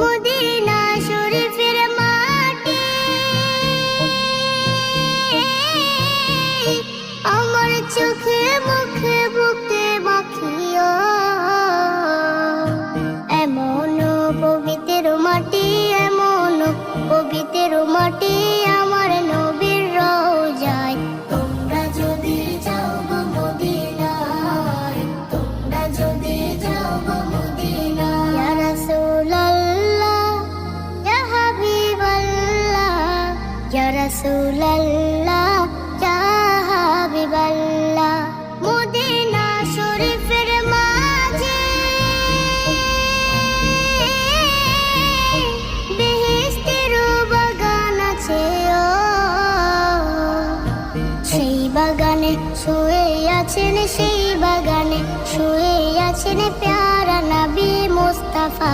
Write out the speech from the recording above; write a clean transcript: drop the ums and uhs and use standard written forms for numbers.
Medina শরীফের মাটি আমার চোখে মুখে বুকে মাখিও। এমন পবিত্র মাটি, এমন পবিত্র মাটি আমার নবীর রওজায়। তোমরা যদি যাও গো মদিনায়, তোমরা যদি যাও গো মদিনায়। ইয়া রাসূলুল্লাহ, ইয়া হাবিবাল্লাহ, ইয়া রাসূলুল্লাহ, ইয়া হাবিবাল্লাহ। মদিনা শরীফের মাঝে বেহেশতের বাগান আছে ও। সেই বাগানে শুয়ে আছেন, সেই বাগানে শুয়ে আছেন প্যারা নবী মুস্তাফা।